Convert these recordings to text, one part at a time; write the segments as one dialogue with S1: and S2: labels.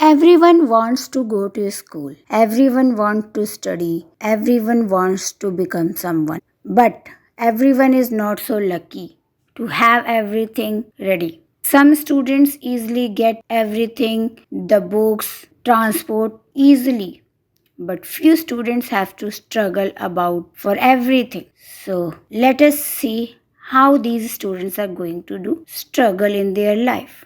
S1: Everyone wants to go to school. Everyone wants to study. Everyone wants to become someone. But everyone is not so lucky to have everything ready. Some students easily get everything, the books, transport easily. But few students have to struggle about for everything. So let us see how these students are going to do struggle in their life.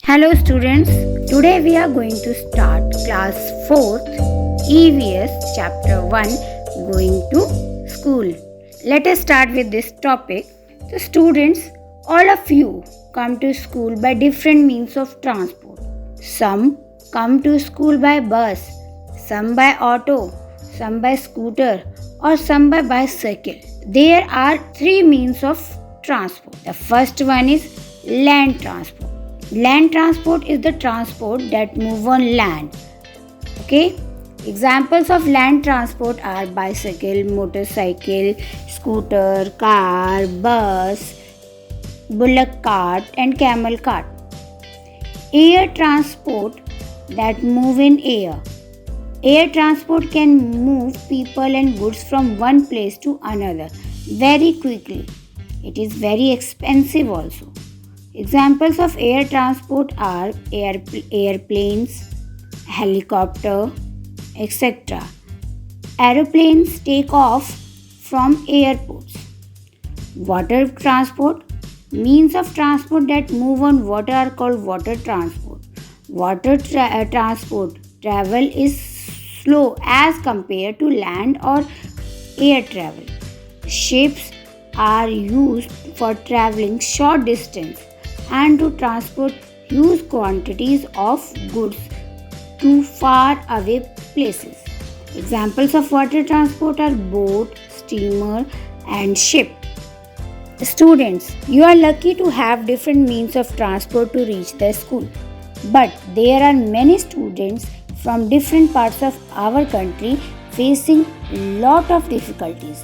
S1: Hello students, today we are going to start class 4th EVS chapter 1 going to school. Let us start with this topic. So students, all of you come to school by different means of transport. Some come to school by bus, some by auto, some by scooter or some by bicycle. There are three means of transport. The first one is land transport. Land transport is the transport that move on land. Okay? Examples of land transport are bicycle, motorcycle, scooter, car, bus, bullock cart and camel cart. Air transport that move in air. Air transport can move people and goods from one place to another very quickly. It is very expensive also. Examples of air transport are airplanes, helicopter, etc. Aeroplanes take off from airports. Water transport. Means of transport that move on water are called water transport. Water transport travel is slow as compared to land or air travel. Ships are used for traveling short distance and to transport huge quantities of goods to far away places. Examples of water transport are boat, steamer and ship. Students, you are lucky to have different means of transport to reach the school. But there are many students from different parts of our country facing lot of difficulties.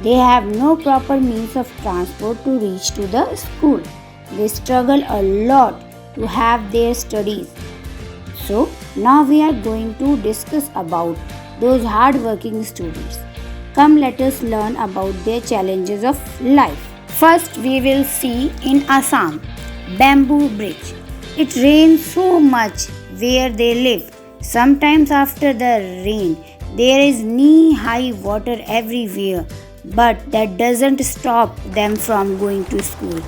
S1: They have no proper means of transport to reach to the school. They struggle a lot to have their studies. So now we are going to discuss about those hard-working students. Come, let us learn about their challenges of life. First we will see in Assam, bamboo bridge. It rains so much where they live. Sometimes after the rain, there is knee-high water everywhere, but that doesn't stop them from going to school.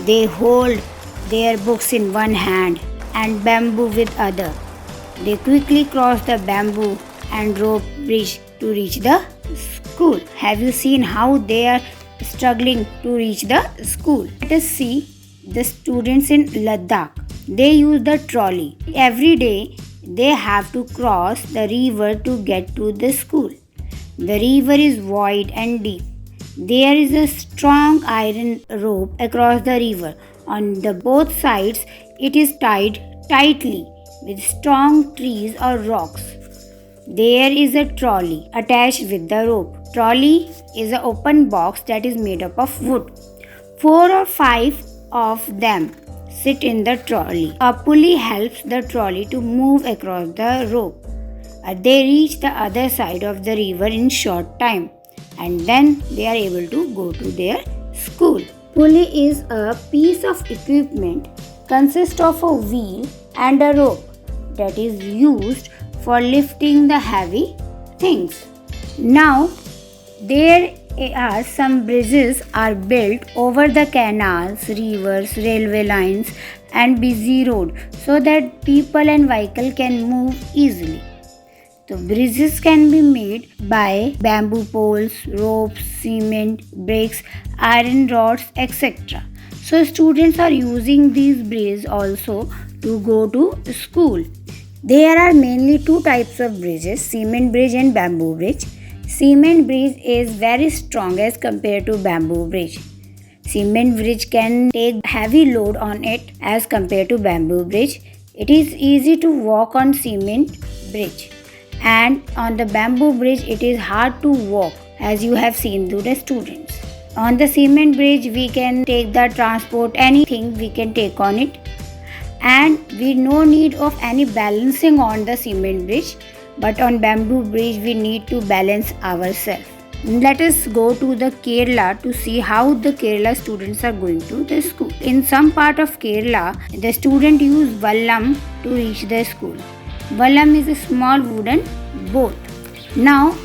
S1: They hold their books in one hand and bamboo with other. They quickly cross the bamboo and rope bridge to reach the school. Have you seen how they are struggling to reach the school? Let us see the students in Ladakh. They use the trolley. Every day they have to cross the river to get to the school. The river is wide and deep. There is a strong iron rope across the river. On the both sides it is tied tightly with strong trees or rocks. There is a trolley attached with the rope. Trolley is an open box that is made up of wood. 4 or 5 of them sit in the trolley. A pulley helps the trolley to move across the rope. They reach the other side of the river in short time and then they are able to go to their school. Pulley is a piece of equipment consists of a wheel and a rope that is used for lifting the heavy things. Now there are some bridges are built over the canals, rivers, railway lines and busy road so that people and vehicle can move easily. The bridges can be made by bamboo poles, ropes, cement, bricks, iron rods, etc. So students are using these bridges also to go to school. There are mainly two types of bridges, cement bridge and bamboo bridge. Cement bridge is very strong as compared to bamboo bridge. Cement bridge can take heavy load on it as compared to bamboo bridge. It is easy to walk on cement bridge. And on the bamboo bridge it is hard to walk as you have seen to the students. On the cement bridge we can take the transport, anything we can take on it, and we no need of any balancing on the cement bridge, but on bamboo bridge we need to balance ourselves. Let us go to the Kerala to see how the Kerala students are going to the school. In some part of Kerala, the student use vallam to reach the school. Vallam is a small wooden boat. Now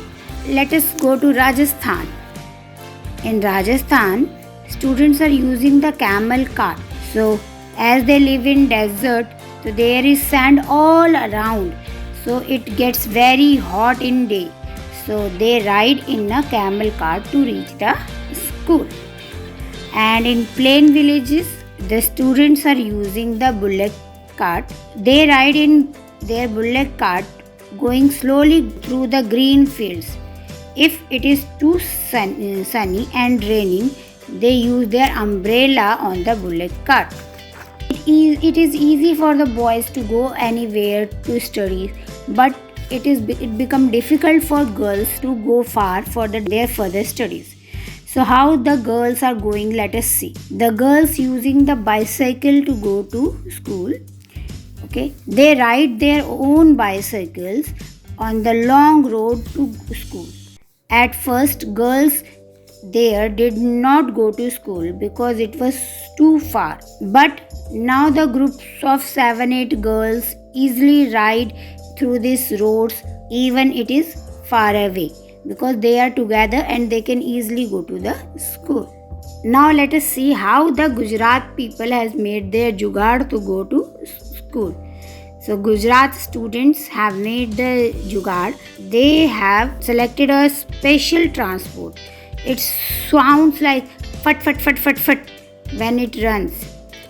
S1: let us go to Rajasthan. In Rajasthan, students are using the camel cart. So as they live in desert, so there is sand all around. So it gets very hot in day. So they ride in a camel cart to reach the school. And in plain villages, the students are using the bullock cart. They ride in their bullock cart going slowly through the green fields. If it is too sunny and raining, they use their umbrella on the bullock cart. It is easy for the boys to go anywhere to study, but it become difficult for girls to go far for their further studies. So how the girls are going, let us see. The girls using the bicycle to go to school. Okay, they ride their own bicycles on the long road to school. At first, girls there did not go to school because it was too far. But now the groups of 7-8 girls easily ride through these roads even it is far away, because they are together and they can easily go to the school. Now let us see how the Gujarat people has made their jugaad to go to school. So Gujarat students have made the jugaad. They have selected a special transport. It sounds like fat fat fat fat fat when it runs.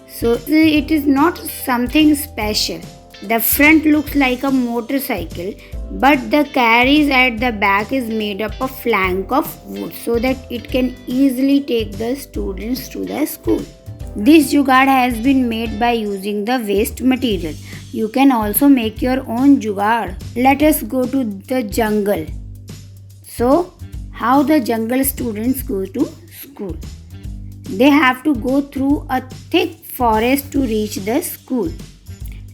S1: So it is not something special. The front looks like a motorcycle, but the carriage at the back is made up of plank of wood so that it can easily take the students to the school. This jugaad has been made by using the waste material. You can also make your own jugaad. Let us go to the jungle. So, how the jungle students go to school? They have to go through a thick forest to reach the school.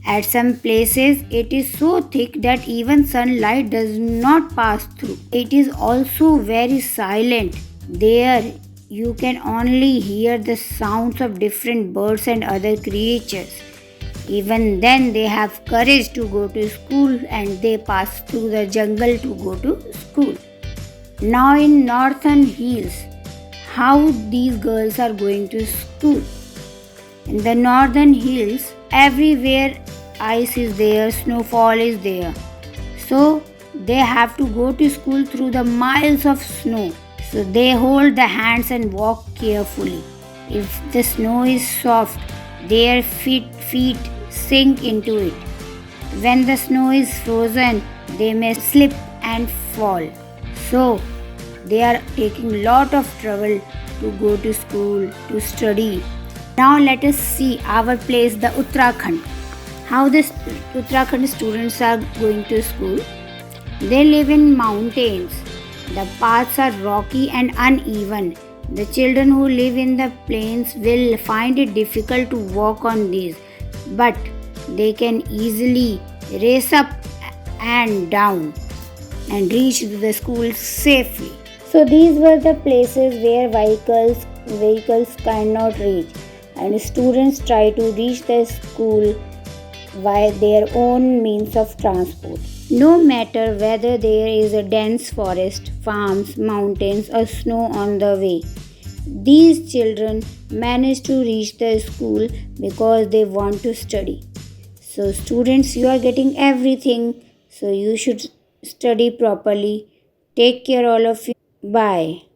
S1: At some places, it is so thick that even sunlight does not pass through. It is also very silent. There, you can only hear the sounds of different birds and other creatures. Even then, they have courage to go to school and they pass through the jungle to go to school. Now, in Northern Hills, how these girls are going to school? In the Northern Hills, everywhere ice is there, snowfall is there. So, they have to go to school through the miles of snow. So, they hold the hands and walk carefully. If the snow is soft, their feet sink into it. When the snow is frozen, they may slip and fall. So, they are taking lot of trouble to go to school, to study. Now let us see our place, the Uttarakhand. How the Uttarakhand students are going to school. They live in mountains. The paths are rocky and uneven. The children who live in the plains will find it difficult to walk on these, but they can easily race up and down and reach the school safely. So these were the places where vehicles cannot reach, and students try to reach the school by their own means of transport. No matter whether there is a dense forest, farms, mountains, or snow on the way, these children manage to reach the school because they want to study. So students, you are getting everything, so you should study properly. Take care all of you. Bye.